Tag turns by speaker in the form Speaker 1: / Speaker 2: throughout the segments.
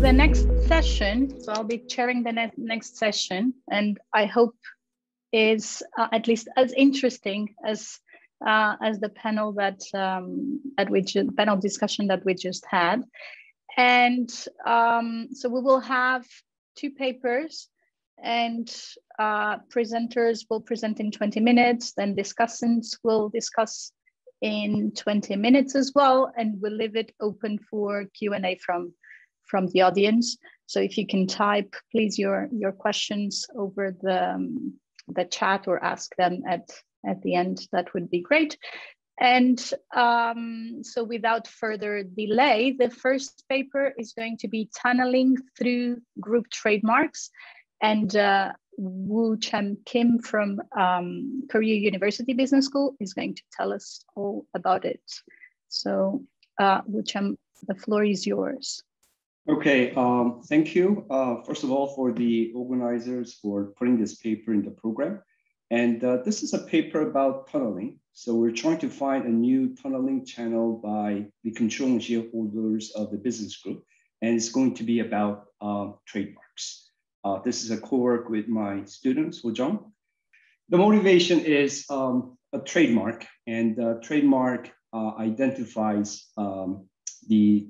Speaker 1: the next session, so I'll be chairing the next session, and I hope is at least as interesting as the panel panel discussion that we just had. And so we will have two papers, and presenters will present in 20 minutes, then discussants will discuss in 20 minutes as well, and we'll leave it open for Q&A from the audience. So if you can type, please, your questions over the chat or ask them at the end, that would be great. And so without further delay, the first paper is going to be Tunneling Through Group Trademarks, and Woochan Kim from Korea University Business School is going to tell us all about it. So Woochan, the floor is yours.
Speaker 2: Okay, thank you. First of all, for the organizers for putting this paper in the program. And this is a paper about tunneling. So we're trying to find a new tunneling channel by the controlling shareholders of the business group. And it's going to be about trademarks. This is a co-work with my students, Woochan. The motivation is a trademark, and trademark identifies the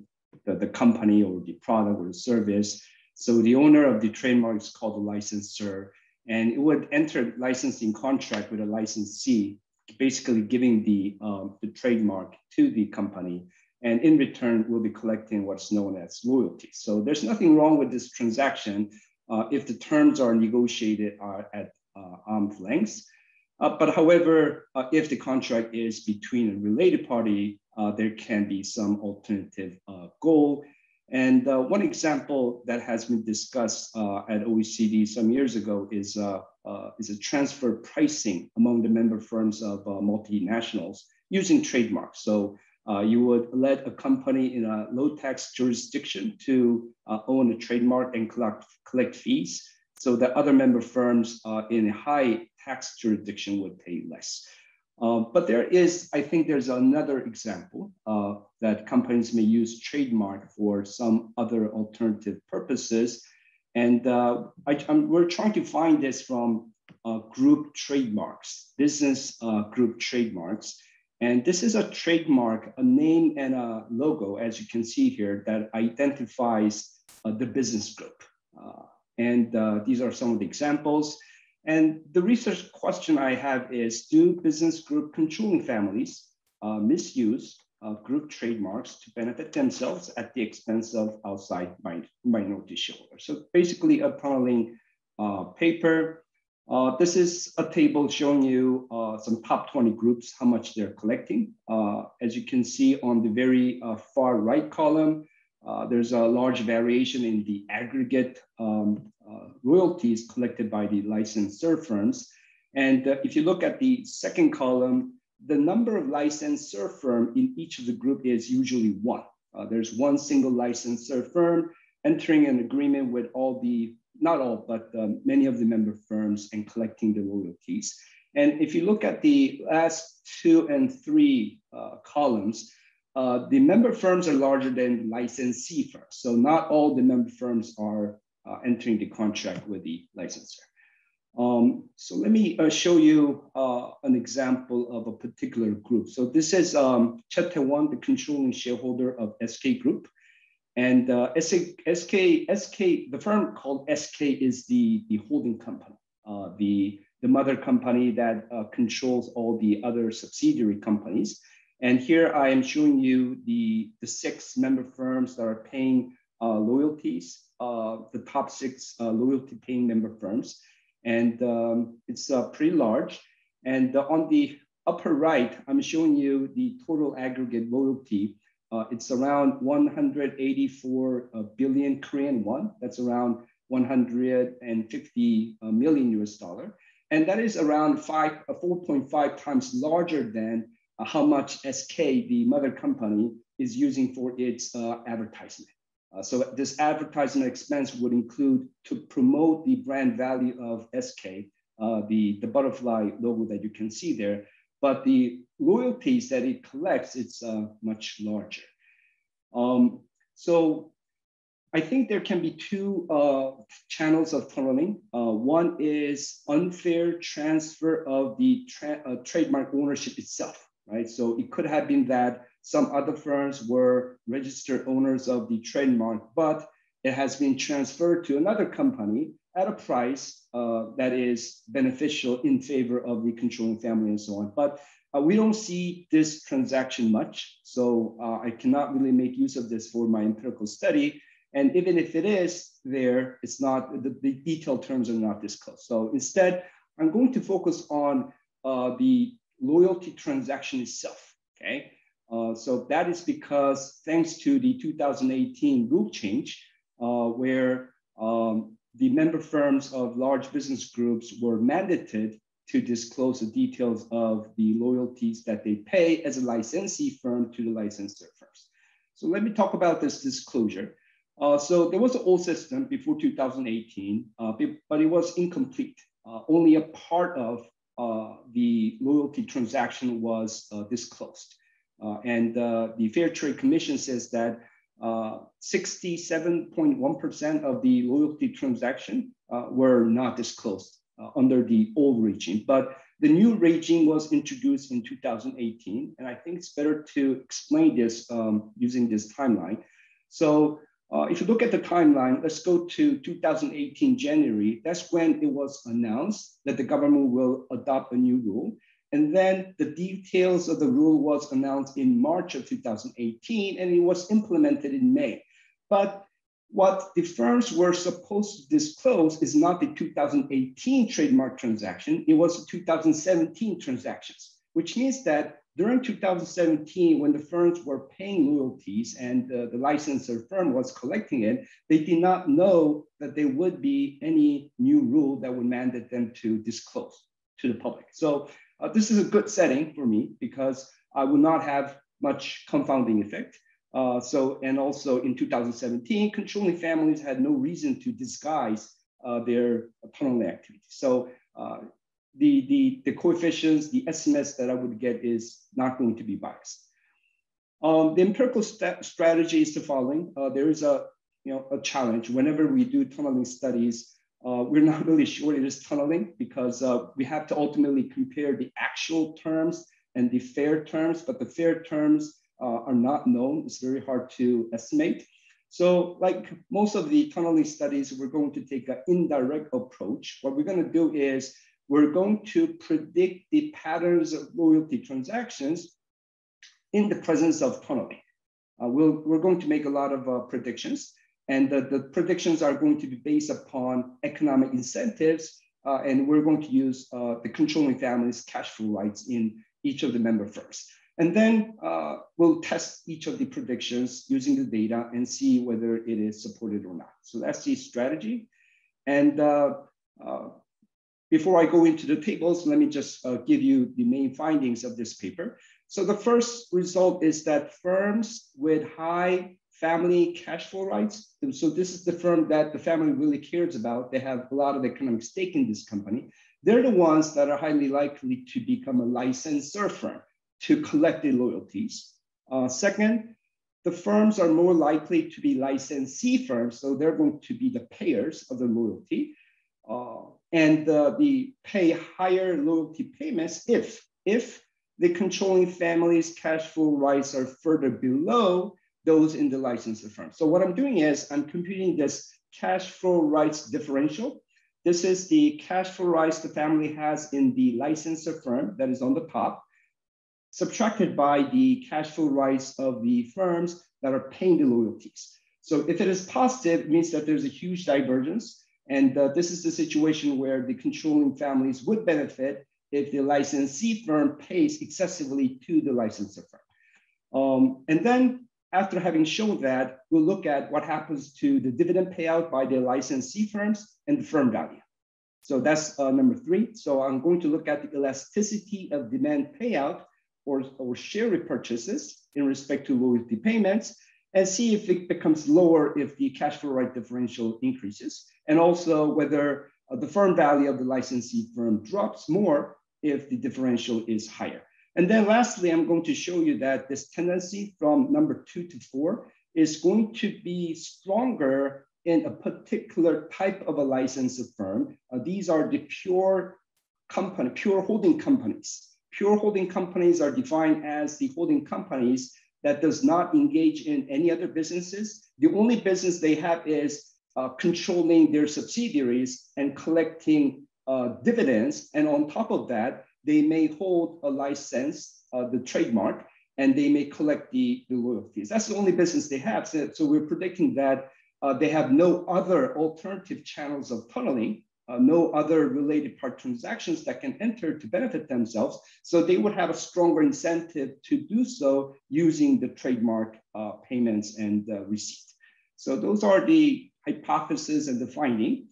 Speaker 2: company or the product or the service. So the owner of the trademark is called the licensor, and it would enter a licensing contract with a licensee, basically giving the trademark to the company. And in return, we'll be collecting what's known as royalties. So there's nothing wrong with this transaction if the terms are negotiated at arm's length. But however, if the contract is between a related party, there can be some alternative goal. And one example that has been discussed at OECD some years ago is a transfer pricing among the member firms of multinationals using trademarks. So you would let a company in a low tax jurisdiction to own a trademark and collect fees, so that other member firms in a high tax jurisdiction would pay less. But I think there's another example that companies may use trademark for some other alternative purposes. And we're trying to find this from group trademarks, business group trademarks. And this is a trademark, a name and a logo, as you can see here, that identifies the business group. And these are some of the examples. And the research question I have is, do business group controlling families misuse group trademarks to benefit themselves at the expense of outside minority shareholders? So basically a tunneling paper. This is a table showing you some top 20 groups, how much they're collecting. As you can see on the very far right column, there's a large variation in the aggregate royalties collected by the licensor firms. And if you look at the second column, the number of licensor firm in each of the group is usually one. There's one single licensor firm entering an agreement with not all, but many of the member firms and collecting the royalties. And if you look at the last 2 and 3 columns, the member firms are larger than licensee firms. So not all the member firms are entering the contract with the licensor. So let me show you an example of a particular group. So this is Chapter 1, the controlling shareholder of SK Group. And the firm called SK is the holding company, the mother company that controls all the other subsidiary companies. And here I am showing you the 6 member firms that are paying royalties, the top 6 loyalty paying member firms. And it's pretty large. And on the upper right, I'm showing you the total aggregate royalty. It's around 184 billion Korean won. That's around 150 million US dollar. And that is around 4.5 times larger than how much SK, the mother company, is using for its advertisement. So this advertisement expense would include to promote the brand value of SK, the butterfly logo that you can see there. But the royalties that it collects, it's much larger. So I think there can be two channels of tunneling. One is unfair transfer of the trademark ownership itself, right? So it could have been that some other firms were registered owners of the trademark, but it has been transferred to another company at a price that is beneficial in favor of the controlling family and so on. But we don't see this transaction much, so I cannot really make use of this for my empirical study. And even if it is there, it's not, the detailed terms are not disclosed. So instead, I'm going to focus on the loyalty transaction itself, okay? So that is because thanks to the 2018 rule change, where the member firms of large business groups were mandated to disclose the details of the loyalties that they pay as a licensee firm to the licensor firms. So let me talk about this disclosure. So there was an old system before 2018, but it was incomplete. Only a part of the loyalty transaction was disclosed. And the Fair Trade Commission says that 67.1% of the loyalty transaction were not disclosed under the old regime. But the new regime was introduced in 2018. And I think it's better to explain this using this timeline. So if you look at the timeline, let's go to 2018 January. That's when it was announced that the government will adopt a new rule. And then the details of the rule was announced in March of 2018, and it was implemented in May. But what the firms were supposed to disclose is not the 2018 trademark transaction, it was the 2017 transactions, which means that during 2017, when the firms were paying royalties and the licensor firm was collecting it, they did not know that there would be any new rule that would mandate them to disclose to the public. So this is a good setting for me because I will not have much confounding effect. And also in 2017, controlling families had no reason to disguise their tunneling activities. So the coefficients, the estimates that I would get is not going to be biased. The empirical strategy is the following. There is a challenge. Whenever we do tunneling studies, we're not really sure it is tunneling because we have to ultimately compare the actual terms and the fair terms, but the fair terms are not known. It's very hard to estimate. So like most of the tunneling studies, we're going to take an indirect approach. What we're going to do is we're going to predict the patterns of loyalty transactions in the presence of tunneling. We're going to make a lot of predictions, and the predictions are going to be based upon economic incentives, and we're going to use the controlling family's cash flow rights in each of the member firms. And then we'll test each of the predictions using the data and see whether it is supported or not. So that's the strategy. And before I go into the tables, let me just give you the main findings of this paper. So the first result is that firms with high family cash flow rights, so this is the firm that the family really cares about, they have a lot of economic stake in this company, they're the ones that are highly likely to become a licensor firm to collect the loyalties. Second, the firms are more likely to be licensee firms, so they're going to be the payers of the loyalty. And they pay higher loyalty payments if the controlling family's cash flow rights are further below those in the licensor firm. So what I'm doing is I'm computing this cash flow rights differential. This is the cash flow rights the family has in the licensor firm that is on the top, subtracted by the cash flow rights of the firms that are paying the loyalties. So if it is positive, it means that there's a huge divergence. And this is the situation where the controlling families would benefit if the licensee firm pays excessively to the licensor firm. And then after having shown that, we'll look at what happens to the dividend payout by the licensee firms and the firm value. So that's number 3. So I'm going to look at the elasticity of demand payout or share repurchases in respect to loyalty payments and see if it becomes lower if the cash flow right differential increases, and also whether the firm value of the licensee firm drops more if the differential is higher. And then lastly, I'm going to show you that this tendency from number 2 to 4 is going to be stronger in a particular type of a licensed firm. These are the pure holding companies. Pure holding companies are defined as the holding companies that does not engage in any other businesses. The only business they have is controlling their subsidiaries and collecting dividends. And on top of that, they may hold a license, the trademark, and they may collect the royalties. That's the only business they have. So we're predicting that they have no other alternative channels of tunneling, no other related part transactions that can enter to benefit themselves. So they would have a stronger incentive to do so using the trademark payments and receipt. So those are the hypothesis and the finding.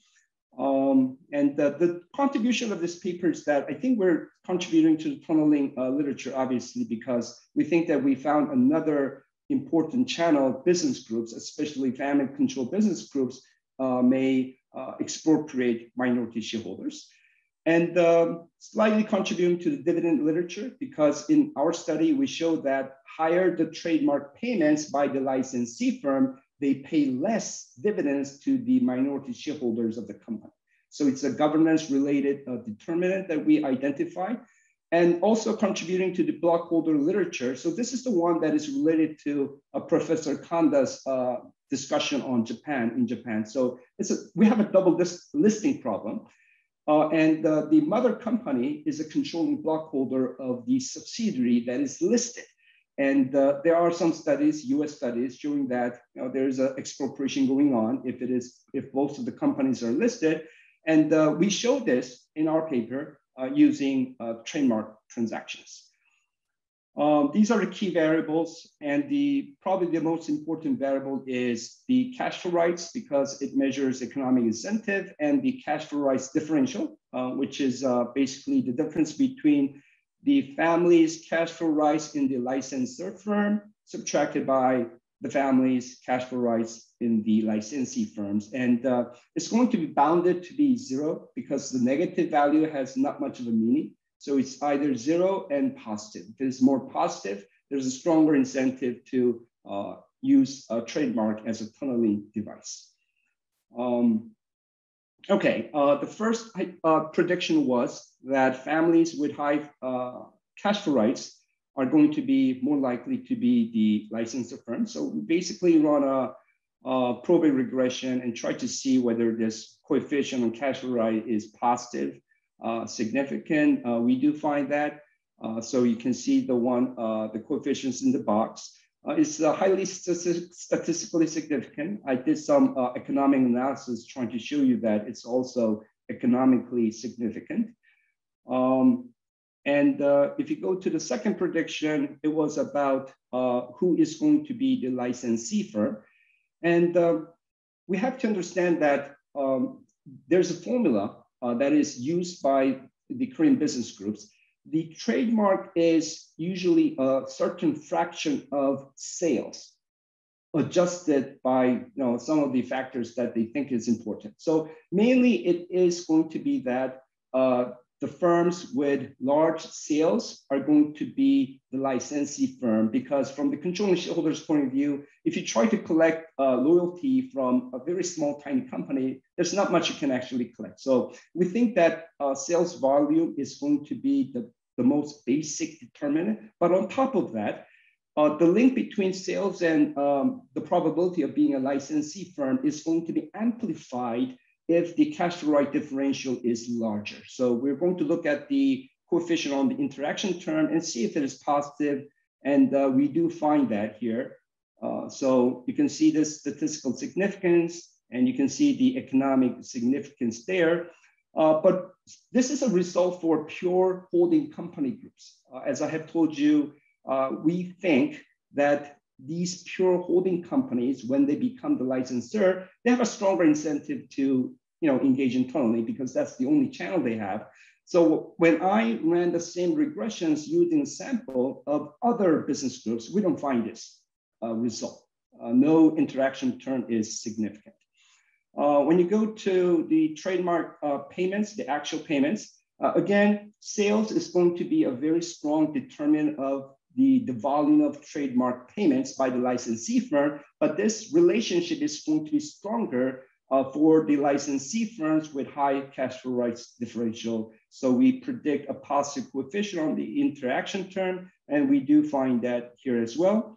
Speaker 2: The contribution of this paper is that I think we're contributing to the tunneling literature, obviously, because we think that we found another important channel. Business groups, especially family-controlled business groups, may expropriate minority shareholders. And slightly contributing to the dividend literature, because in our study, we show that higher the trademark payments by the licensee firm, they pay less dividends to the minority shareholders of the company. So it's a governance-related determinant that we identified, and also contributing to the blockholder literature. So this is the one that is related to Professor Kanda's discussion on Japan. So we have a double listing problem. The mother company is a controlling blockholder of the subsidiary that is listed. And there are some studies, US studies, showing that there is an expropriation going on if both of the companies are listed. And we show this in our paper using trademark transactions. These are the key variables, and probably the most important variable is the cash flow rights, because it measures economic incentive, and the cash flow rights differential, which is basically the difference between the family's cash flow rights in the licensor firm subtracted by the family's cash flow rights in the licensee firms. And it's going to be bounded to be 0 because the negative value has not much of a meaning. So it's either 0 and positive. If it's more positive, there's a stronger incentive to use a trademark as a tunneling device. The first prediction was that families with high cash flow rights are going to be more likely to be the licensor firm. So we basically run a probing regression and try to see whether this coefficient on cash flow right is positive, significant. We do find that. So you can see the coefficients in the box. It's highly statistically significant. I did some economic analysis trying to show you that it's also economically significant. If you go to the second prediction, it was about who is going to be the licensee firm. And we have to understand that there's a formula that is used by the Korean business groups. The trademark is usually a certain fraction of sales adjusted by some of the factors that they think is important. So mainly it is going to be that the firms with large sales are going to be the licensee firm, because from the controlling shareholders' point of view, if you try to collect loyalty from a very small, tiny company, there's not much you can actually collect. So we think that sales volume is going to be the most basic determinant. But on top of that, the link between sales and the probability of being a licensee firm is going to be amplified if the cash flow right differential is larger. So we're going to look at the coefficient on the interaction term and see if it is positive. And we do find that here. So you can see this statistical significance, and you can see the economic significance there. But this is a result for pure holding company groups. As I have told you, we think that these pure holding companies, when they become the licensor, they have a stronger incentive to engage in tunneling, because that's the only channel they have. So when I ran the same regressions using a sample of other business groups, we don't find this result. No interaction term is significant. When you go to the trademark payments, the actual payments, Again, sales is going to be a very strong determinant of the volume of trademark payments by the licensee firm, but this relationship is going to be stronger for the licensee firms with high cash flow rights differential. So we predict a positive coefficient on the interaction term, and we do find that here as well.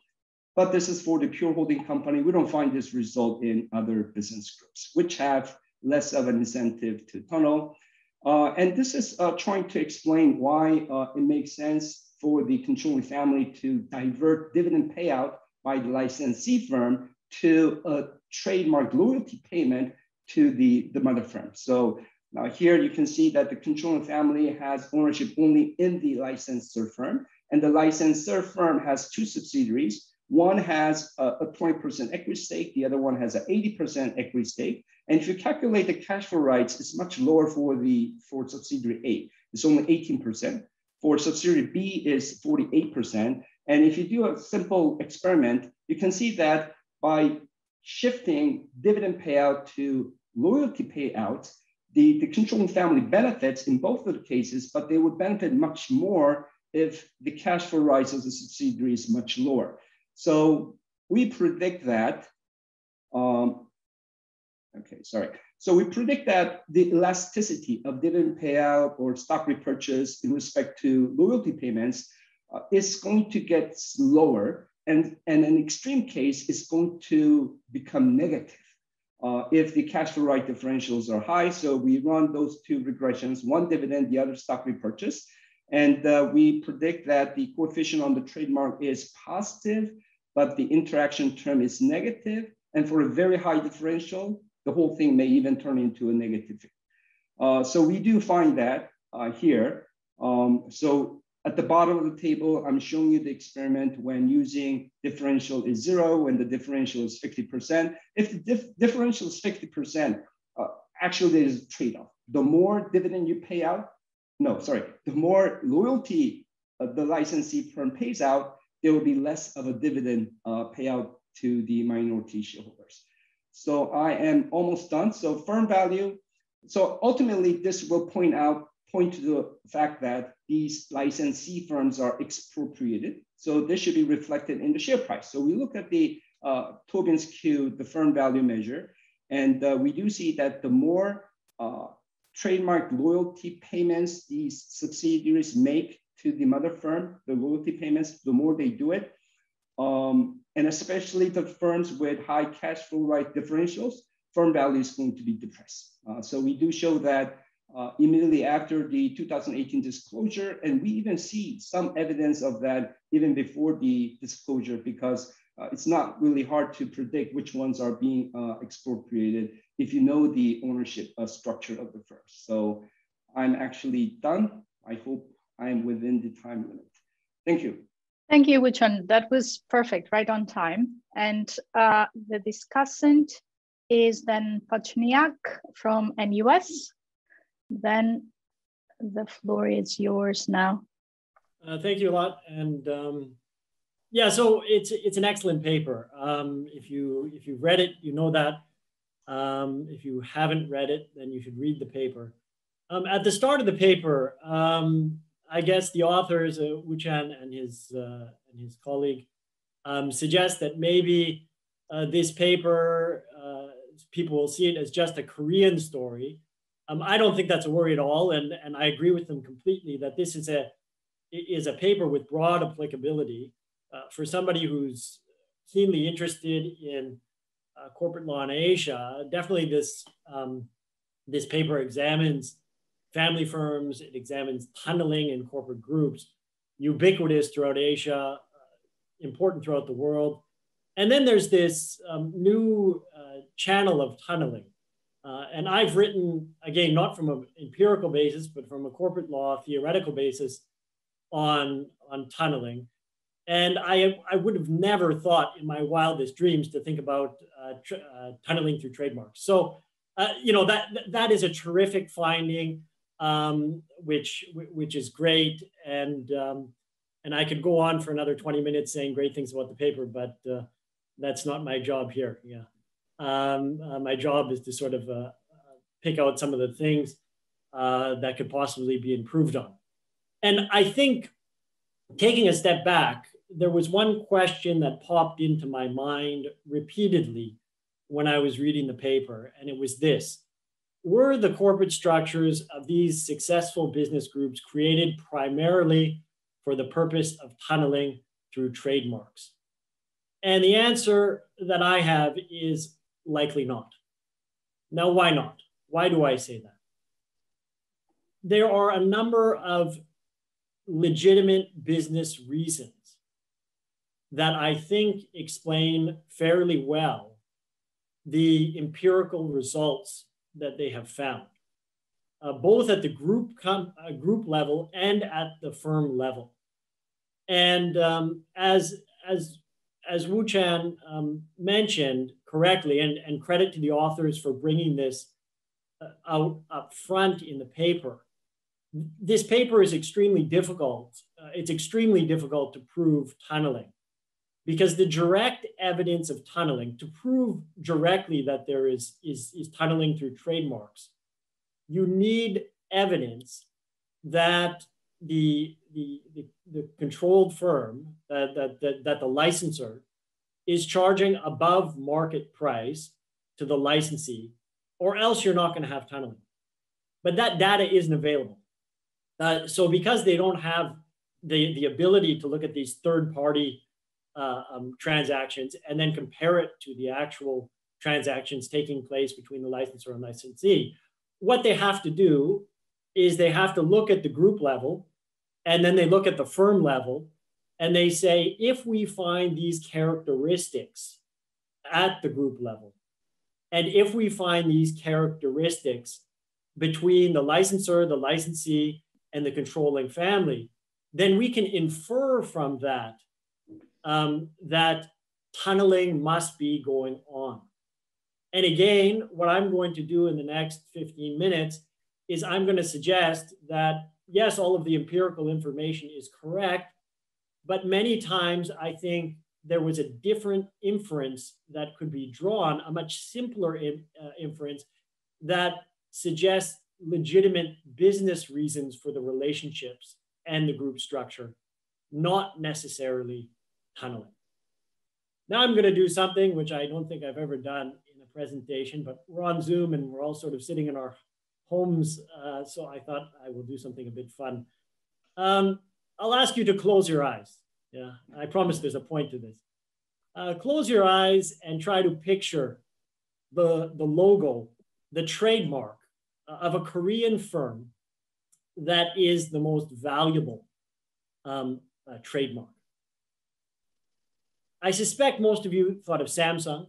Speaker 2: But this is for the pure holding company. We don't find this result in other business groups, which have less of an incentive to tunnel. And this is trying to explain why it makes sense for the controlling family to divert dividend payout by the licensee firm to a trademark loyalty payment to the mother firm. So now here you can see that the controlling family has ownership only in the licensor firm, and the licensor firm has two subsidiaries. One has a 20% equity stake, the other one has an 80% equity stake. And if you calculate the cash flow rights, it's much lower for subsidiary A. It's only 18%. For subsidiary B is 48%. And if you do a simple experiment, you can see that by shifting dividend payout to loyalty payouts, the controlling family benefits in both of the cases, but they would benefit much more if the cash flow rights of the subsidiary is much lower. So we predict that, So we predict that the elasticity of dividend payout or stock repurchase in respect to loyalty payments is going to get lower, and an extreme case is going to become negative if the cash flow right differentials are high. So we run those two regressions, one dividend, the other stock repurchase, and we predict that the coefficient on the trademark is positive, but the interaction term is negative, and for a very high differential, the whole thing may even turn into a negative. So we do find that here. So at the bottom of the table, I'm showing you the experiment when using differential is 0, when the differential is 50%. If the differential is 50%, actually there is a trade-off. The more dividend you pay out, the more loyalty the licensee firm pays out, there will be less of a dividend payout to the minority shareholders. So I am almost done. So firm value. So ultimately, this will point to the fact that these licensee firms are expropriated. So this should be reflected in the share price. So we look at the Tobin's Q, the firm value measure, and we do see that the more trademark loyalty payments these subsidiaries make to the mother firm, the loyalty payments, the more they do it. And especially the firms with high cash flow right differentials, firm value is going to be depressed. So we do show that immediately after the 2018 disclosure, and we even see some evidence of that even before the disclosure, because it's not really hard to predict which ones are being expropriated if you know the ownership structure of the firm. So I'm actually done. I hope I am within the time limit. Thank you.
Speaker 1: Thank you, Woochan. That was perfect, right on time. And the discussant is then Puchniak from NUS. Then the floor is yours now.
Speaker 3: Thank you a lot. And yeah, so it's an excellent paper. If you've read it, you know that. If you haven't read it, then you should read the paper. At the start of the paper, I guess the authors, Woochan and his colleague, suggest that maybe this paper, people will see it as just a Korean story. I don't think that's a worry at all, and I agree with them completely that this is a paper with broad applicability for somebody who's keenly interested in corporate law in Asia. Definitely, this paper examines family firms, it examines tunneling in corporate groups, ubiquitous throughout Asia, important throughout the world. And then there's this new channel of tunneling. And I've written, again, not from an empirical basis, but from a corporate law theoretical basis on tunneling. And I would have never thought in my wildest dreams to think about tunneling through trademarks. So, that is a terrific finding. Which is great, and I could go on for another 20 minutes saying great things about the paper, but that's not my job here. Yeah, my job is to sort of pick out some of the things. that could possibly be improved on. And I think, taking a step back, there was one question that popped into my mind repeatedly when I was reading the paper, and it was this: were the corporate structures of these successful business groups created primarily for the purpose of tunneling through trademarks? And the answer that I have is likely not. Now, why not? Why do I say that? There are a number of legitimate business reasons that I think explain fairly well the empirical results that they have found, both at the group level and at the firm level. And as Woochan mentioned correctly, and credit to the authors for bringing this out up front in the paper, this paper is extremely difficult. It's extremely difficult to prove tunneling, because the direct evidence of tunneling, to prove directly that there is tunneling through trademarks, you need evidence that the controlled firm, that the licensor is charging above market price to the licensee, or else you're not going to have tunneling. But that data isn't available. So because they don't have the ability to look at these third-party transactions and then compare it to the actual transactions taking place between the licensor and licensee, what they have to do is they have to look at the group level, and then they look at the firm level, and they say, if we find these characteristics at the group level, and if we find these characteristics between the licensor, the licensee, and the controlling family, then we can infer from that that tunneling must be going on. And again, what I'm going to do in the next 15 minutes is I'm going to suggest that, yes, all of the empirical information is correct, but many times I think there was a different inference that could be drawn, a much simpler inference that suggests legitimate business reasons for the relationships and the group structure, not necessarily tunneling. Now I'm going to do something which I don't think I've ever done in a presentation, but we're on Zoom and we're all sort of sitting in our homes, so I thought I will do something a bit fun. I'll ask you to close your eyes. Yeah, I promise there's a point to this. Close your eyes and try to picture the logo, the trademark of a Korean firm that is the most valuable trademark. I suspect most of you thought of Samsung.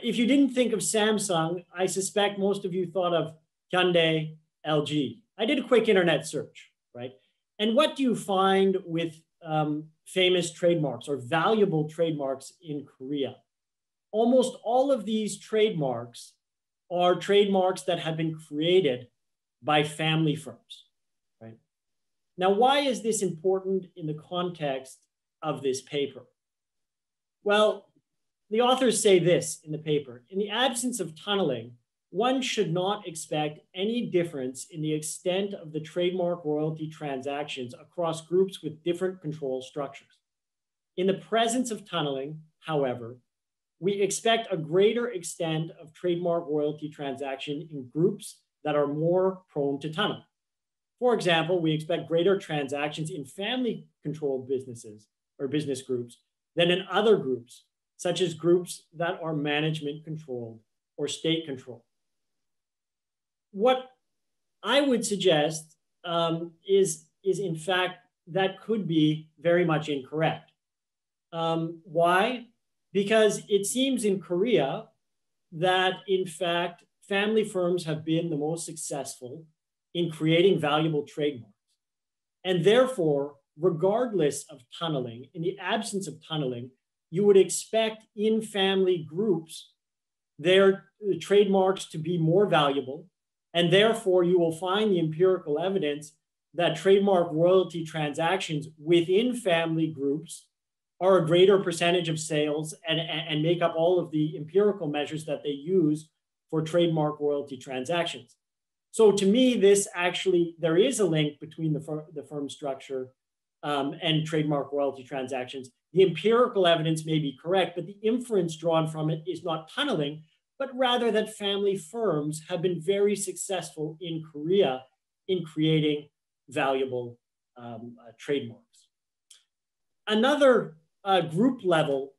Speaker 3: If you didn't think of Samsung, I suspect most of you thought of Hyundai, LG. I did a quick internet search, right? And what do you find with famous trademarks or valuable trademarks in Korea? Almost all of these trademarks are trademarks that have been created by family firms, right? Now, why is this important in the context of this paper? Well, the authors say this in the paper: in the absence of tunneling, one should not expect any difference in the extent of the trademark royalty transactions across groups with different control structures. In the presence of tunneling, however, we expect a greater extent of trademark royalty transaction in groups that are more prone to tunnel. For example, we expect greater transactions in family-controlled businesses or business groups than in other groups, such as groups that are management-controlled or state-controlled. What I would suggest is in fact, that could be very much incorrect. Why? Because it seems in Korea that, in fact, family firms have been the most successful in creating valuable trademarks. And therefore, regardless of tunneling, in the absence of tunneling, you would expect in family groups their trademarks to be more valuable. And therefore, you will find the empirical evidence that trademark royalty transactions within family groups are a greater percentage of sales and make up all of the empirical measures that they use for trademark royalty transactions. So to me, this actually, there is a link between the firm structure and trademark royalty transactions. The empirical evidence may be correct, but the inference drawn from it is not tunneling, but rather that family firms have been very successful in Korea in creating valuable trademarks. Another group level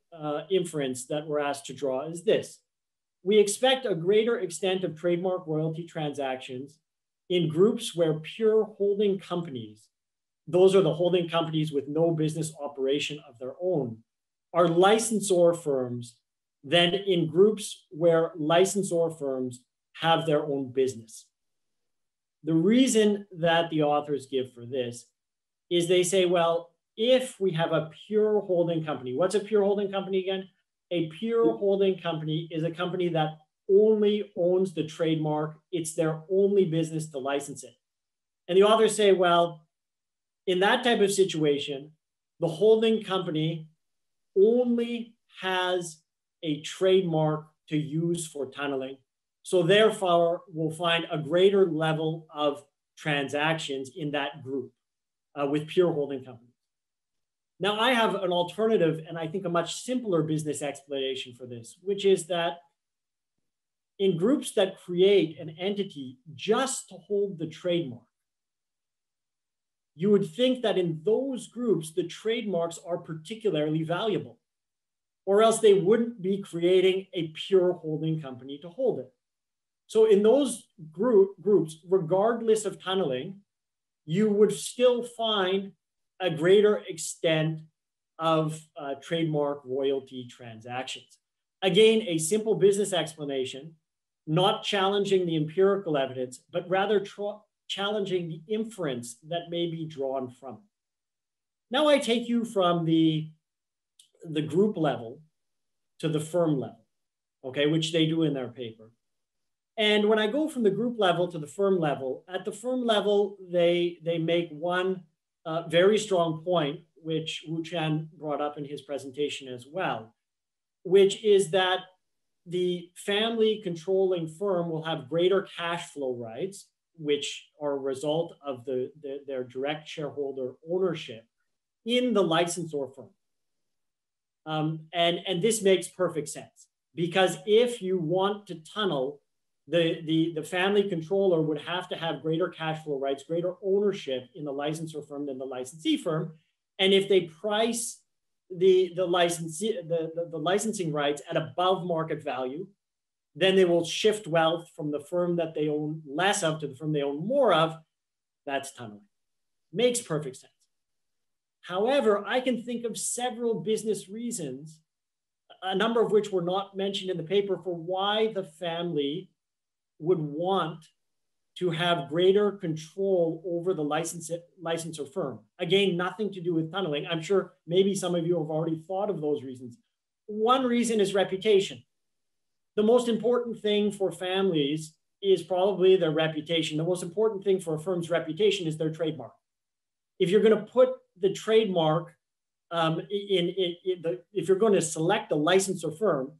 Speaker 3: inference that we're asked to draw is this. We expect a greater extent of trademark royalty transactions in groups where pure holding companies, those are the holding companies with no business operation of their own, are licensor firms than in groups where licensor firms have their own business. The reason that the authors give for this is they say, well, if we have a pure holding company, what's a pure holding company again? A pure holding company is a company that only owns the trademark. It's their only business to license it. And the authors say, well, in that type of situation, the holding company only has a trademark to use for tunneling. So therefore, we'll find a greater level of transactions in that group with pure holding companies. Now, I have an alternative and I think a much simpler business explanation for this, which is that in groups that create an entity just to hold the trademark, you would think that in those groups, the trademarks are particularly valuable, or else they wouldn't be creating a pure holding company to hold it. So in those groups, regardless of tunneling, you would still find a greater extent of trademark royalty transactions. Again, a simple business explanation, not challenging the empirical evidence, but rather challenging the inference that may be drawn from it. Now I take you from the group level to the firm level, okay, which they do in their paper. And when I go from the group level to the firm level, at the firm level, they make one very strong point, which Woochan brought up in his presentation as well, which is that the family controlling firm will have greater cash flow rights, which are a result of their direct shareholder ownership in the licensor firm. And this makes perfect sense, because if you want to tunnel, the family controller would have to have greater cash flow rights, greater ownership in the licensor firm than the licensee firm. And if they price the licensing rights at above market value, then they will shift wealth from the firm that they own less of to the firm they own more of. That's tunneling. Makes perfect sense. However, I can think of several business reasons, a number of which were not mentioned in the paper, for why the family would want to have greater control over the licensor firm. Again, nothing to do with tunneling. I'm sure maybe some of you have already thought of those reasons. One reason is reputation. The most important thing for families is probably their reputation. The most important thing for a firm's reputation is their trademark. If you're going to put the trademark if you're going to select a licensor firm,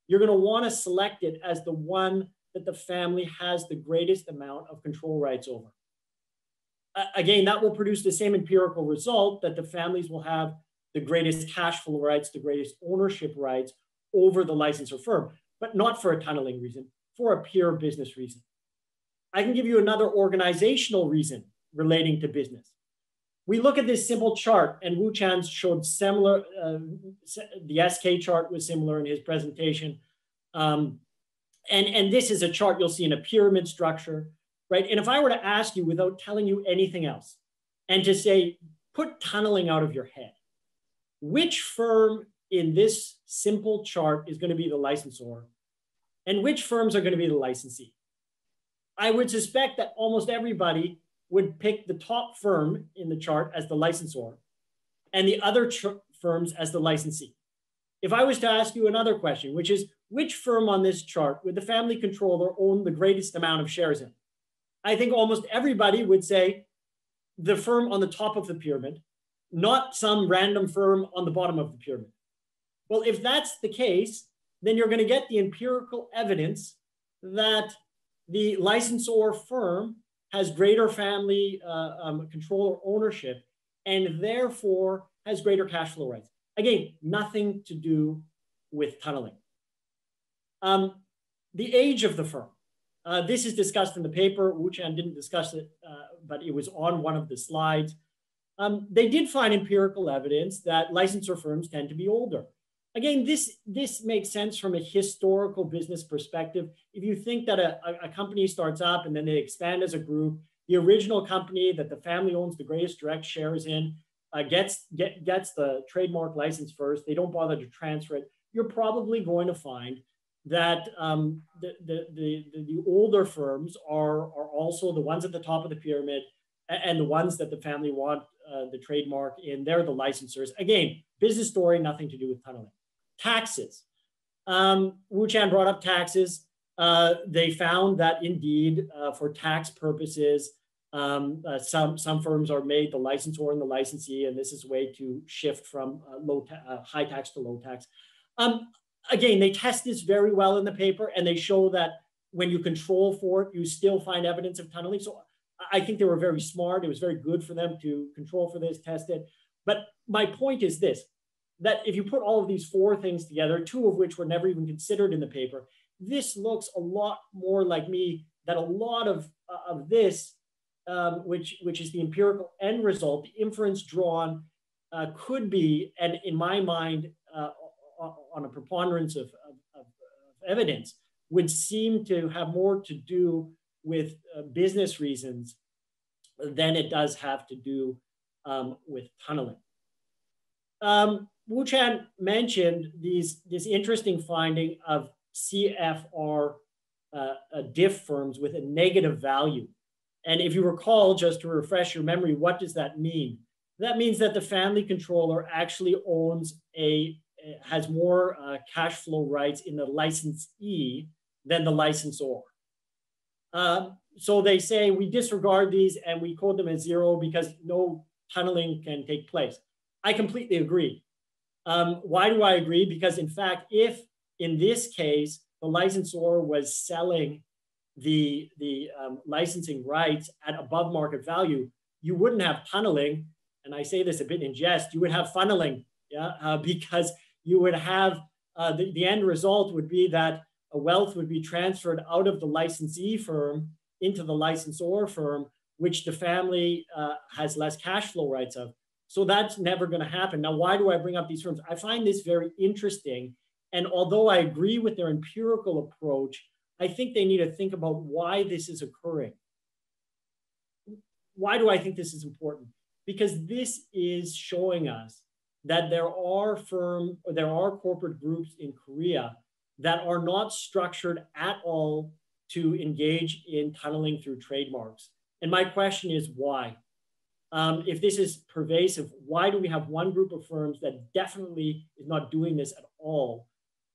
Speaker 3: you're going to want to select it as the one that the family has the greatest amount of control rights over. Again, that will produce the same empirical result, that the families will have the greatest cash flow rights, the greatest ownership rights over the licensor firm, but not for a tunneling reason, for a pure business reason. I can give you another organizational reason relating to business. We look at this simple chart, and Woochan showed similar, the SK chart was similar in his presentation. And this is a chart you'll see in a pyramid structure, right? And if I were to ask you, without telling you anything else, and to say, put tunneling out of your head, which firm in this simple chart is going to be the licensor, and which firms are going to be the licensee? I would suspect that almost everybody would pick the top firm in the chart as the licensor and the other firms as the licensee. If I was to ask you another question, which is, which firm on this chart would the family controller own the greatest amount of shares in? I think almost everybody would say the firm on the top of the pyramid, not some random firm on the bottom of the pyramid. Well, if that's the case, then you're going to get the empirical evidence that the licensor firm has greater family control or ownership, and therefore has greater cash flow rights. Again, nothing to do with tunneling. The age of the firm. This is discussed in the paper. Woochan didn't discuss it, but it was on one of the slides. They did find empirical evidence that licensor firms tend to be older. Again, this makes sense from a historical business perspective. If you think that a company starts up and then they expand as a group, the original company that the family owns the greatest direct shares in gets the trademark license first. They don't bother to transfer it. You're probably going to find that the older firms are also the ones at the top of the pyramid, and the ones that the family want the trademark in. They're the licensors. Again, business story, nothing to do with tunneling. Taxes. Woochan brought up taxes. They found that indeed, for tax purposes, some firms are made the licensor and the licensee, and this is a way to shift from high tax to low tax. Again, they test this very well in the paper, and they show that when you control for it, you still find evidence of tunneling. So I think they were very smart. It was very good for them to control for this, test it. But my point is this, that if you put all of these four things together, two of which were never even considered in the paper, this looks a lot more like me, that a lot of this, which is the empirical end result, the inference drawn could be, and in my mind, on a preponderance of evidence, would seem to have more to do with business reasons than it does have to do with tunneling. Woochan mentioned this interesting finding of CFR diff firms with a negative value. And if you recall, just to refresh your memory, what does that mean? That means that the family controller actually has more cash flow rights in the licensee than the licensor. So they say we disregard these and we code them as zero because no tunneling can take place. I completely agree. Why do I agree? Because in fact, if in this case, the licensor was selling the licensing rights at above market value, you wouldn't have tunneling. And I say this a bit in jest, you would have funneling, because you would have, the end result would be that a wealth would be transferred out of the licensee firm into the licensor firm, which the family has less cash flow rights of. So that's never going to happen. Now, why do I bring up these firms? I find this very interesting. And although I agree with their empirical approach, I think they need to think about why this is occurring. Why do I think this is important? Because this is showing us that there are corporate groups in Korea that are not structured at all to engage in tunneling through trademarks. And my question is why? If this is pervasive, why do we have one group of firms that definitely is not doing this at all,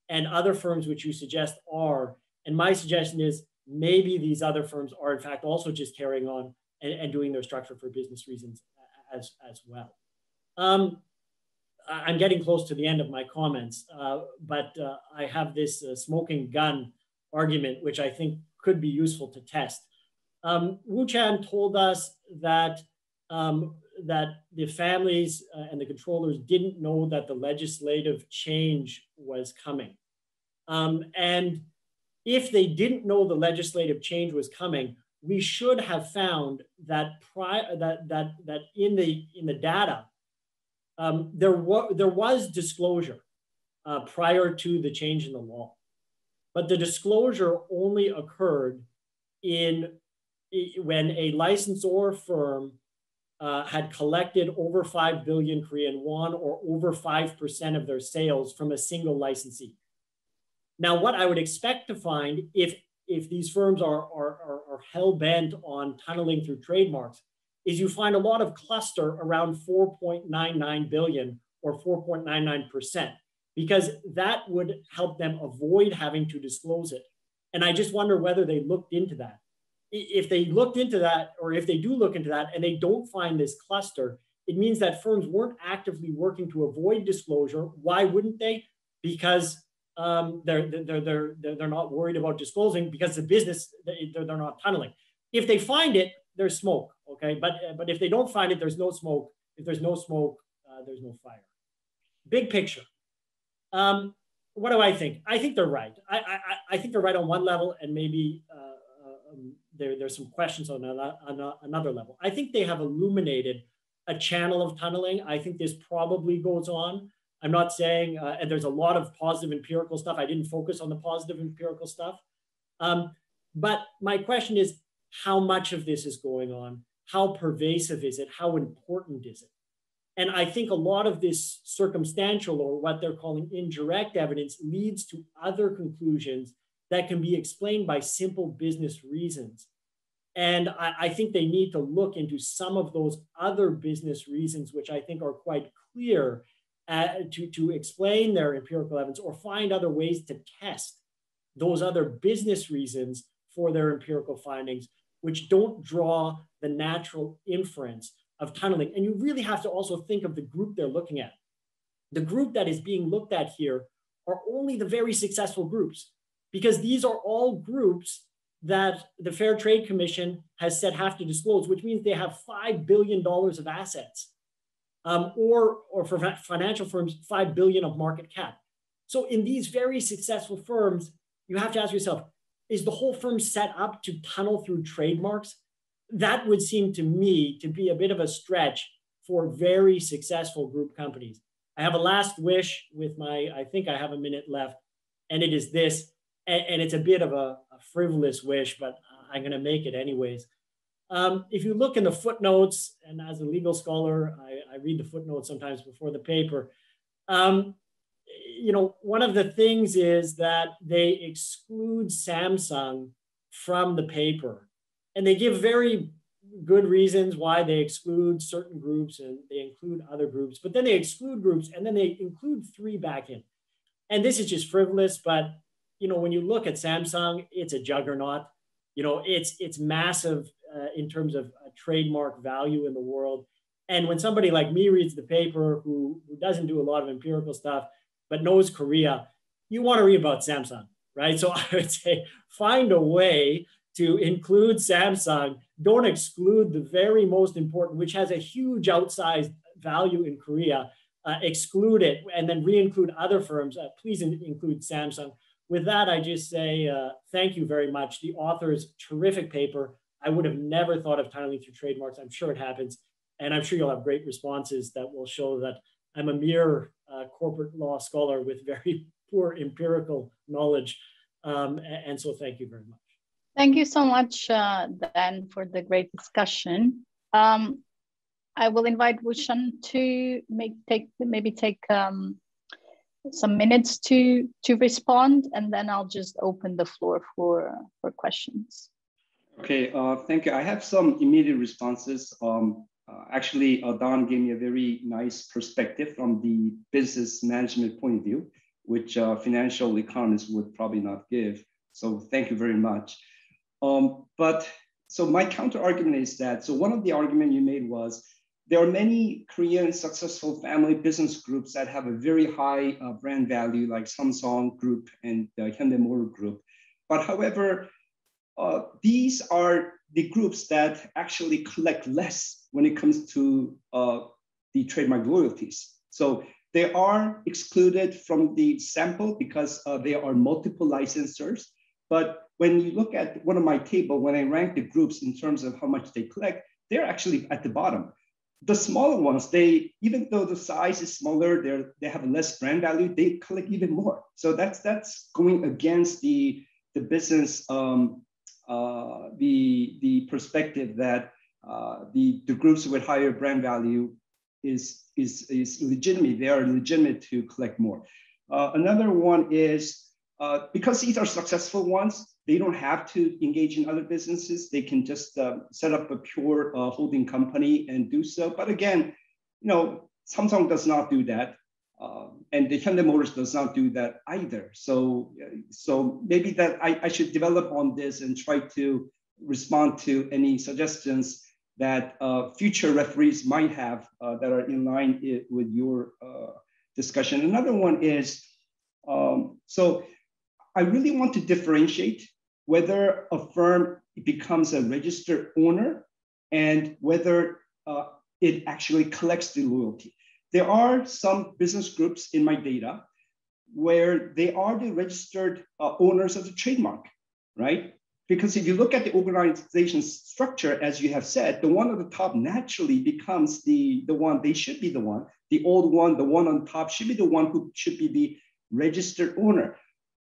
Speaker 3: and other firms which you suggest are? And my suggestion is maybe these other firms are in fact also just carrying on and doing their structure for business reasons as well. I'm getting close to the end of my comments, but I have this smoking gun argument, which I think could be useful to test. Woochan told us that the families and the controllers didn't know that the legislative change was coming. And if they didn't know the legislative change was coming, we should have found that in the data, there was disclosure prior to the change in the law, but the disclosure only occurred when a licensor firm had collected over 5 billion Korean won, or over 5% of their sales from a single licensee. Now, what I would expect to find if these firms are hell-bent on tunneling through trademarks is you find a lot of cluster around 4.99 billion or 4.99%, because that would help them avoid having to disclose it. And I just wonder whether they looked into that. If they looked into that, or if they do look into that and they don't find this cluster, it means that firms weren't actively working to avoid disclosure. Why wouldn't they? Because they're not worried about disclosing because the business, they're not tunneling. If they find it, there's smoke, okay? But if they don't find it, there's no smoke. If there's no smoke, there's no fire. Big picture. What do I think? I think they're right. I think they're right on one level, and maybe there's some questions on another level. I think they have illuminated a channel of tunneling. I think this probably goes on. I'm not saying, and there's a lot of positive empirical stuff. I didn't focus on the positive empirical stuff. But my question is, how much of this is going on? How pervasive is it? How important is it? And I think a lot of this circumstantial, or what they're calling indirect evidence, leads to other conclusions that can be explained by simple business reasons. And I think they need to look into some of those other business reasons, which I think are quite clear, to explain their empirical evidence, or find other ways to test those other business reasons for their empirical findings, which don't draw the natural inference of tunneling. And you really have to also think of the group they're looking at. The group that is being looked at here are only the very successful groups, because these are all groups that the Fair Trade Commission has said have to disclose, which means they have $5 billion of assets, or for financial firms, $5 billion of market cap. So in these very successful firms, you have to ask yourself, is the whole firm set up to tunnel through trademarks? That would seem to me to be a bit of a stretch for very successful group companies. I have a last wish with I think I have a minute left, and it is this, and it's a bit of a frivolous wish, but I'm going to make it anyways. If you look in the footnotes, and as a legal scholar, I read the footnotes sometimes before the paper, one of the things is that they exclude Samsung from the paper. And they give very good reasons why they exclude certain groups and they include other groups, but then they exclude groups and then they include 3 back in. And this is just frivolous, but when you look at Samsung, it's a juggernaut. It's massive in terms of trademark value in the world. And when somebody like me reads the paper, who doesn't do a lot of empirical stuff, but knows Korea, you want to read about Samsung, right? So I would say find a way to include Samsung. Don't exclude the very most important, which has a huge outsized value in Korea. Exclude it and then re-include other firms. Please include Samsung. With that, I just say thank you very much. The author's terrific paper. I would have never thought of tunneling through trademarks. I'm sure it happens. And I'm sure you'll have great responses that will show that I'm a mere corporate law scholar with very poor empirical knowledge. And so thank you very much.
Speaker 1: Thank you so much, Dan, for the great discussion. I will invite Woochan to maybe take some minutes to respond, and then I'll just open the floor for questions.
Speaker 2: Okay, thank you. I have some immediate responses. Actually, Don gave me a very nice perspective from the business management point of view, which financial economists would probably not give. So thank you very much. So my counter argument is that, so one of the arguments you made was there are many Korean successful family business groups that have a very high brand value, like Samsung Group and Hyundai Motor Group. But however, these are the groups that actually collect less when it comes to the trademark royalties. So they are excluded from the sample because there are multiple licensors. But when you look at one of my table, when I rank the groups in terms of how much they collect, they're actually at the bottom. The smaller ones, even though the size is smaller, they have less brand value, they collect even more. So that's going against the business, the perspective that the groups with higher brand value is legitimate. They are legitimate to collect more. Another one is because these are successful ones, they don't have to engage in other businesses. They can just set up a pure holding company and do so. But again, Samsung does not do that. And the Hyundai Motors does not do that either. So maybe that I should develop on this and try to respond to any suggestions that future referees might have that are in line with your discussion. Another one is So I really want to differentiate whether a firm becomes a registered owner and whether it actually collects the loyalty. There are some business groups in my data where they are the registered owners of the trademark, right? Because if you look at the organization structure, as you have said, the one at the top naturally becomes the one, they should be the one, the old one, the one on top should be the one who should be the registered owner.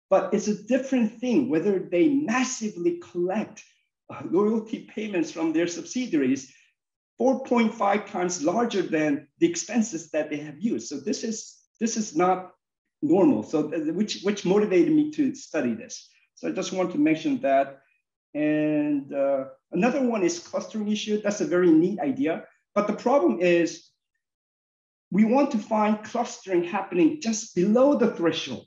Speaker 2: But it's a different thing whether they massively collect loyalty payments from their subsidiaries 4.5 times larger than the expenses that they have used. So this is not normal. So which motivated me to study this. So I just want to mention that. And another one is clustering issue. That's a very neat idea. But the problem is we want to find clustering happening just below the threshold.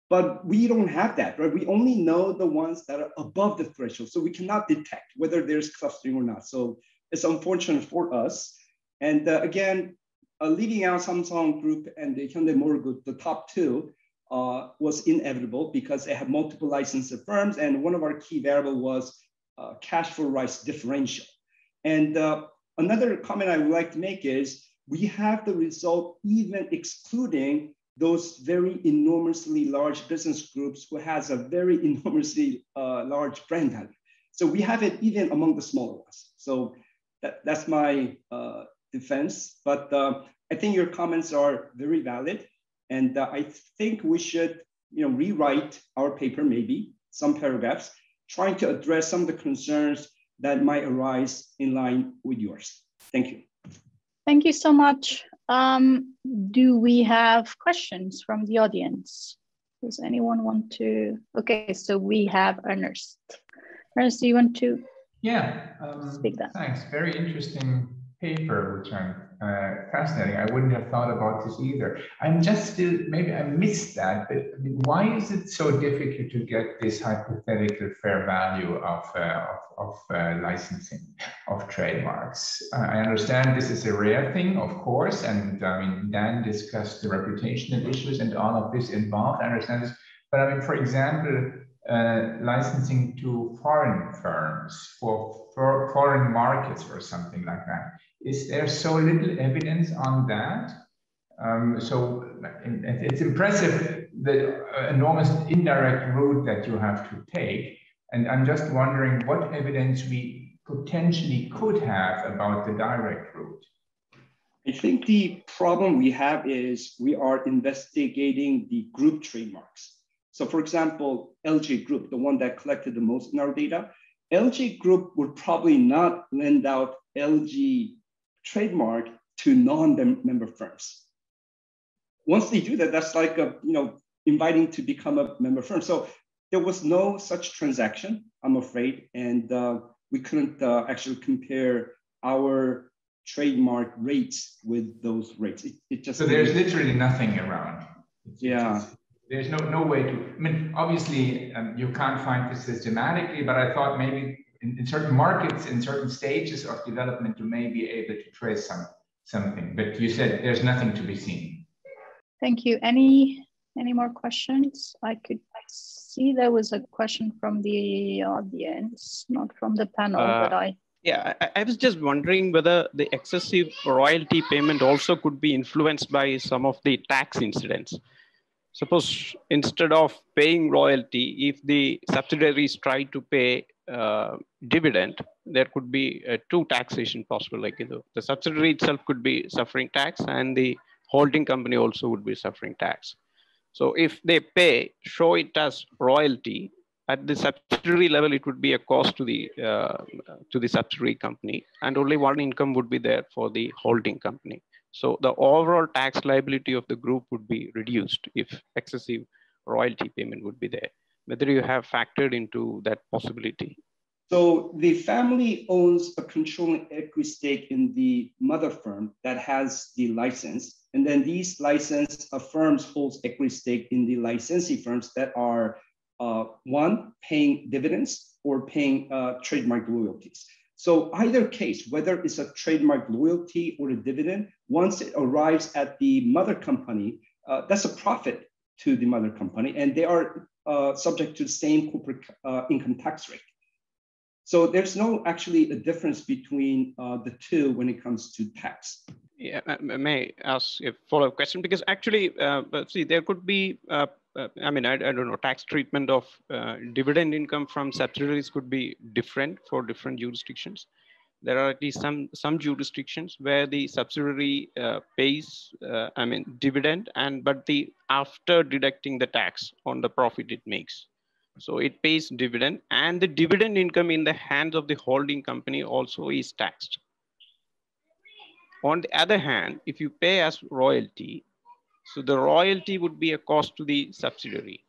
Speaker 2: But we don't have that, right? We only know the ones that are above the threshold. So we cannot detect whether there's clustering or not. So it's unfortunate for us. And again, leaving out Samsung Group and the Hyundai Motor Group, the top two, was inevitable because they have multiple licensed firms. And one of our key variables was cash flow rights differential. And another comment I would like to make is we have the result even excluding those very enormously large business groups who has a very enormously large brand value. So we have it even among the smaller ones. So that's my defense. But I think your comments are very valid. And I think we should rewrite our paper, maybe some paragraphs, trying to address some of the concerns that might arise in line with yours. Thank you.
Speaker 1: Thank you so much. Do we have questions from the audience? Does anyone want to? Okay, so we have Ernest. Ernest, do you want to speak that?
Speaker 4: Thanks. Very interesting paper, Woochan. Fascinating. I wouldn't have thought about this either. I'm just still, maybe I missed that, but I mean, why is it so difficult to get this hypothetical fair value of licensing of trademarks? I understand this is a rare thing, of course, and I mean, Dan discussed the reputational issues and all of this involved. I understand this, but I mean, for example, licensing to foreign firms for foreign markets or something like that. Is there so little evidence on that? So it's impressive the enormous indirect route that you have to take. And I'm just wondering what evidence we potentially could have about the direct route.
Speaker 2: I think the problem we have is we are investigating the group trademarks. So for example, LG Group, the one that collected the most in our data, LG Group would probably not lend out LG trademark to non-member firms. Once they do that, that's like inviting to become a member firm. So there was no such transaction, I'm afraid, and we couldn't actually compare our trademark rates with those rates. It just
Speaker 4: so there's literally nothing around.
Speaker 2: Yeah.
Speaker 4: There's no way to, I mean, obviously you can't find this systematically, but I thought maybe in certain markets, in certain stages of development, you may be able to trace something, but you said there's nothing to be seen.
Speaker 1: Thank you. Any more questions? I could see there was a question from the audience, not from the panel, but
Speaker 5: Yeah, I was just wondering whether the excessive royalty payment also could be influenced by some of the tax incidents. Suppose instead of paying royalty, if the subsidiaries try to pay dividend, there could be two taxation possible. Like the subsidiary itself could be suffering tax, and the holding company also would be suffering tax. So if they show it as royalty at the subsidiary level, it would be a cost to the subsidiary company, and only one income would be there for the holding company. So the overall tax liability of the group would be reduced if excessive royalty payment would be there. Whether you have factored into that possibility?
Speaker 2: So the family owns a controlling equity stake in the mother firm that has the license. And then these licensed firms hold equity stake in the licensee firms that are one, paying dividends or paying trademark royalties. So either case, whether it's a trademark loyalty or a dividend, once it arrives at the mother company, that's a profit to the mother company, and they are subject to the same corporate income tax rate. So there's no actually a difference between the two when it comes to tax.
Speaker 5: Yeah, may I ask a follow-up question? Because actually, see, there could be, I mean, I don't know, tax treatment of dividend income from subsidiaries could be different for different jurisdictions. There are at least some jurisdictions where the subsidiary pays, I mean, dividend, but after deducting the tax on the profit it makes. So it pays dividend, and the dividend income in the hands of the holding company also is taxed. On the other hand, if you pay as royalty, so the royalty would be a cost to the subsidiary.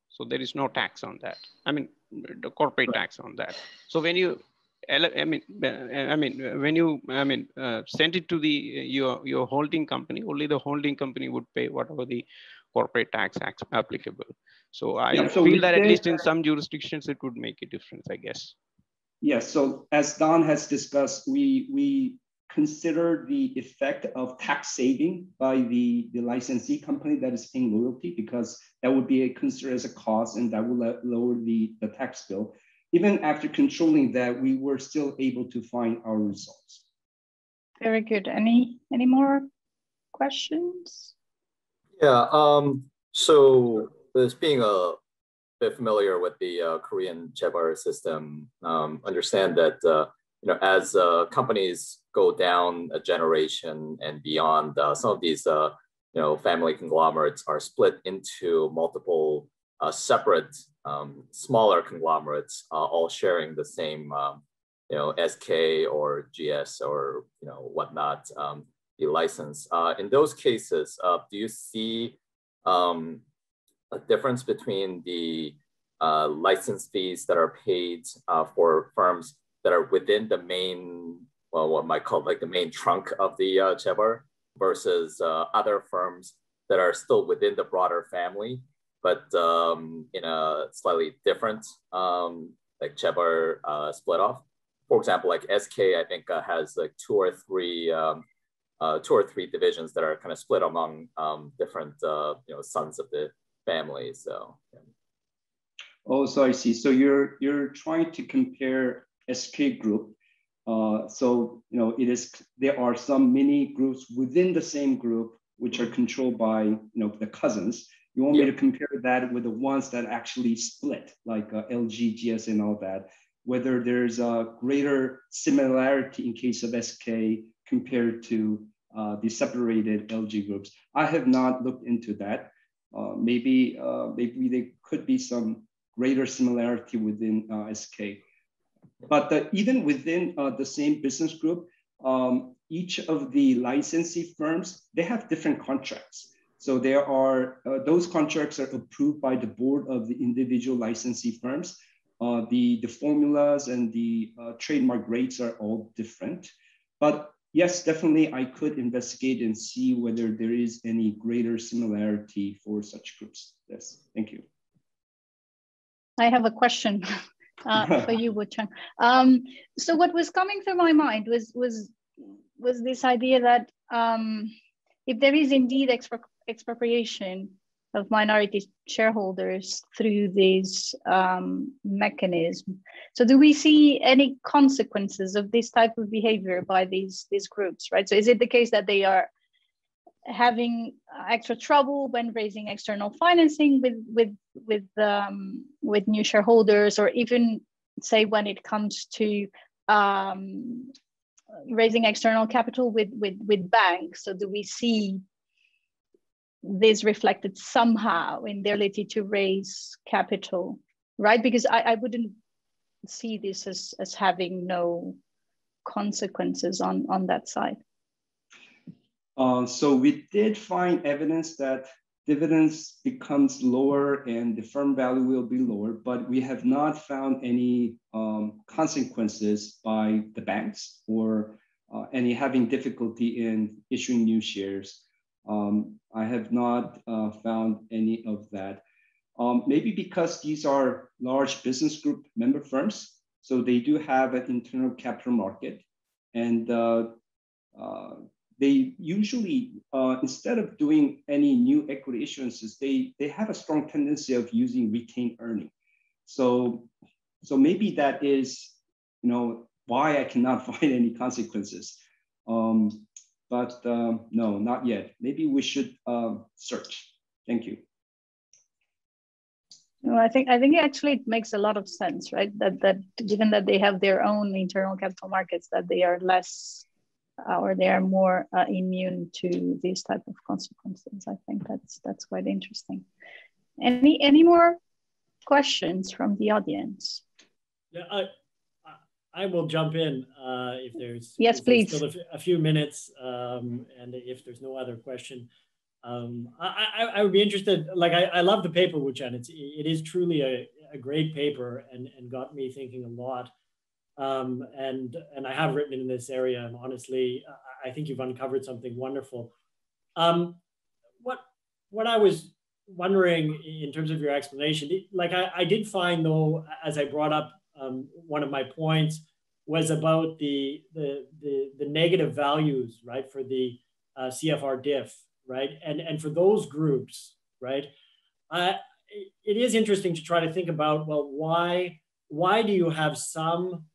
Speaker 5: So there is no tax on that. I mean, the corporate tax on that. So when you, when you send it to the your holding company, only the holding company would pay whatever the corporate tax applicable. So I feel that at least in some jurisdictions it would make a difference, I guess.
Speaker 2: Yes. So as Don has discussed, we consider the effect of tax saving by the licensee company that is paying royalty, because that would be considered as a cost, and that will lower the tax bill. Even after controlling that, we were still able to find our results.
Speaker 1: Very good. Any more questions?
Speaker 6: Yeah. So this being a bit familiar with the Korean chaebol system, understand that as companies go down a generation and beyond, some of these family conglomerates are split into multiple separate smaller conglomerates, all sharing the same SK or GS or whatnot, the license. In those cases, do you see a difference between the license fees that are paid for firms that are within the main, well, what might call like the main trunk of the chaebol, versus other firms that are still within the broader family, but in a slightly different like chaebol split off? For example, like SK, I think has like two or three divisions that are kind of split among different sons of the family. So. Yeah.
Speaker 2: Oh, so I see. So you're trying to compare SK group. So there are some mini groups within the same group which are controlled by the cousins. You want me to compare that with the ones that actually split, like LG, GS, and all that. Whether there's a greater similarity in case of SK compared to the separated LG groups. I have not looked into that. Maybe there could be some greater similarity within SK. But even within the same business group, each of the licensee firms, they have different contracts. So there are, those contracts are approved by the board of the individual licensee firms. The formulas and the trademark rates are all different. But yes, definitely I could investigate and see whether there is any greater similarity for such groups. Yes, thank you.
Speaker 1: I have a question for you, Woochan. So what was coming through my mind was this idea that if there is indeed expropriation of minority shareholders through this mechanism, so do we see any consequences of this type of behavior by these groups, right? So is it the case that they are having extra trouble when raising external financing with new shareholders, or even say when it comes to raising external capital with banks? So do we see this reflected somehow in their ability to raise capital, right? Because I wouldn't see this as having no consequences on that side.
Speaker 2: So we did find evidence that dividends becomes lower and the firm value will be lower, but we have not found any consequences by the banks or any having difficulty in issuing new shares. I have not found any of that. Maybe because these are large business group member firms, so they do have an internal capital market, and they usually, instead of doing any new equity issuances, they have a strong tendency of using retained earning. So maybe that is, why I cannot find any consequences. But no, not yet. Maybe we should search. Thank you.
Speaker 1: No, I think actually it makes a lot of sense, right? That given that they have their own internal capital markets, that they are less or they are more immune to these type of consequences. I think that's quite interesting. Any more questions from the audience?
Speaker 3: Yeah, I will jump in if there's,
Speaker 1: yes, please.
Speaker 3: Still a few minutes, and if there's no other question. I would be interested, like I love the paper, Woochan. It is truly a great paper and got me thinking a lot. And I have written in this area, and honestly, I think you've uncovered something wonderful. What I was wondering in terms of your explanation, like I did find though, as I brought up, one of my points was about the negative values, right, for the CFR diff, right, and for those groups, right, it is interesting to try to think about, well, why do you have some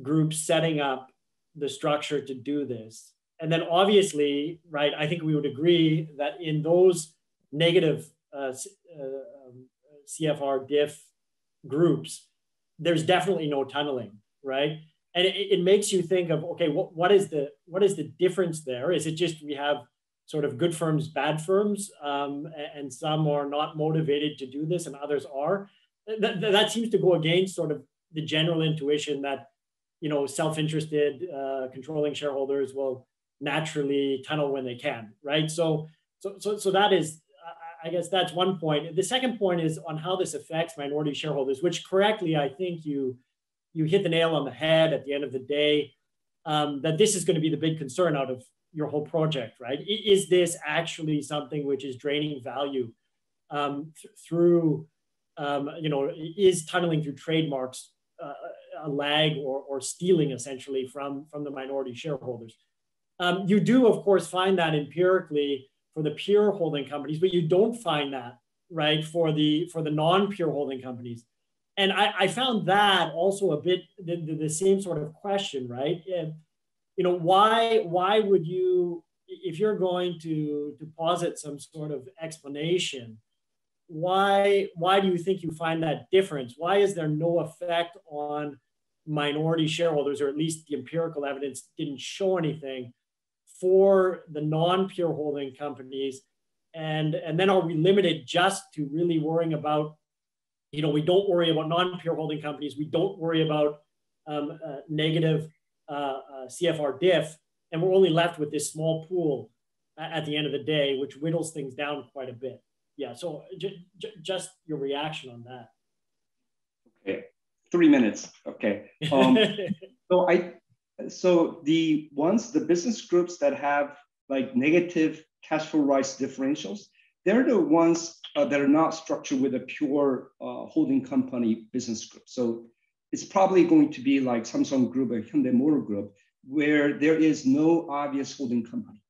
Speaker 3: groups setting up the structure to do this? And then obviously, right, I think we would agree that in those negative CFR diff groups, there's definitely no tunneling, right? And it makes you think of, okay, what is the difference there? Is it just we have sort of good firms, bad firms, and some are not motivated to do this and others are? That seems to go against sort of the general intuition that, self-interested controlling shareholders will naturally tunnel when they can, right? So that is, I guess that's one point. The second point is on how this affects minority shareholders, which correctly, I think you hit the nail on the head at the end of the day, that this is going to be the big concern out of your whole project, right? Is this actually something which is draining value through, is tunneling through trademarks a lag or stealing essentially from the minority shareholders? You do, of course, find that empirically for the pure holding companies, but you don't find that, right, for the non-pure holding companies. And I found that also a bit the same sort of question, right? Why would you, if you're going to posit some sort of explanation, why do you think you find that difference? Why is there no effect on minority shareholders, or at least the empirical evidence didn't show anything for the non-pure holding companies? And then are we limited just to really worrying about, we don't worry about non-pure holding companies, we don't worry about negative CFR diff, and we're only left with this small pool at the end of the day, which whittles things down quite a bit. Yeah, so just your reaction on that.
Speaker 2: Okay, 3 minutes. Okay. So the business groups that have like negative cash flow rise differentials, they're the ones that are not structured with a pure holding company business group. So it's probably going to be like Samsung Group or Hyundai Motor Group, where there is no obvious holding company.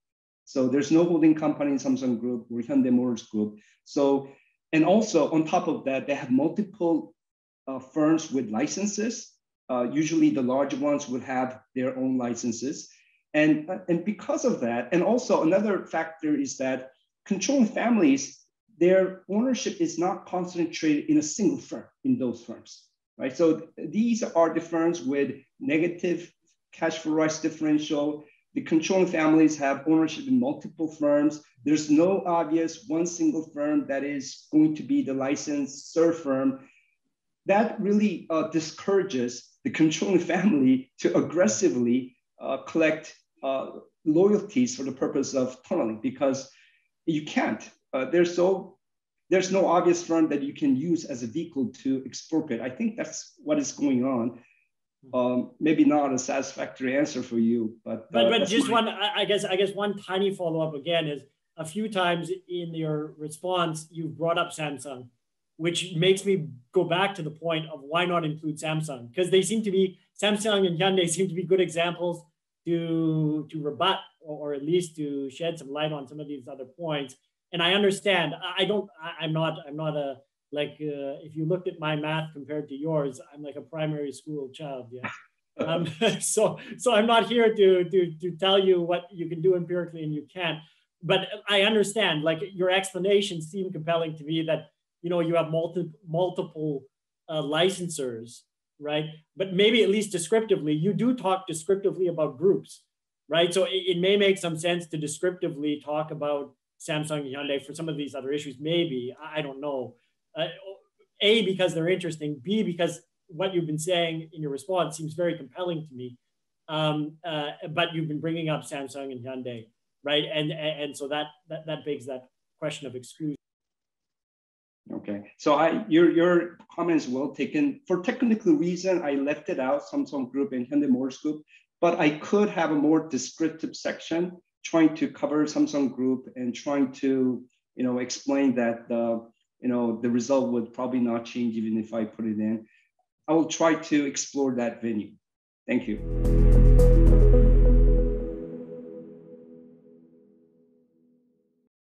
Speaker 2: So there's no holding company in Samsung Group or Hyundai Motors Group. So, and also on top of that, they have multiple firms with licenses. Usually the larger ones would have their own licenses. And because of that, and also another factor is that controlling families, their ownership is not concentrated in a single firm in those firms, right? So these are the firms with negative cash flow rise differential. The controlling families have ownership in multiple firms. There's no obvious one single firm that is going to be the licensed serve firm. That really discourages the controlling family to aggressively collect loyalties for the purpose of tunneling, because you can't. There's no obvious firm that you can use as a vehicle to expropriate. I think that's what is going on. Maybe not a satisfactory answer for you, but
Speaker 3: just one. I guess one tiny follow up again is a few times in your response you've brought up Samsung, which makes me go back to the point of why not include Samsung, because Samsung and Hyundai seem to be good examples to rebut or at least to shed some light on some of these other points. And I understand, I'm not a, like, if you looked at my math compared to yours, I'm like a primary school child, yeah. So I'm not here to tell you what you can do empirically and you can't, but I understand, like, your explanations seem compelling to me that, you know, you have multiple licensors, right? But maybe at least descriptively, you do talk descriptively about groups, right? So it may make some sense to descriptively talk about Samsung and Hyundai for some of these other issues, maybe, I don't know. A, because they're interesting, B, because what you've been saying in your response seems very compelling to me, but you've been bringing up Samsung and Hyundai, right? And so that begs that question of exclusion.
Speaker 2: Okay, so your comment is well taken. For technical reason, I left it out, Samsung Group and Hyundai Motors Group, but I could have a more descriptive section trying to cover Samsung Group and trying to, you know, explain that you know, the result would probably not change even if I put it in. I will try to explore that venue. Thank you.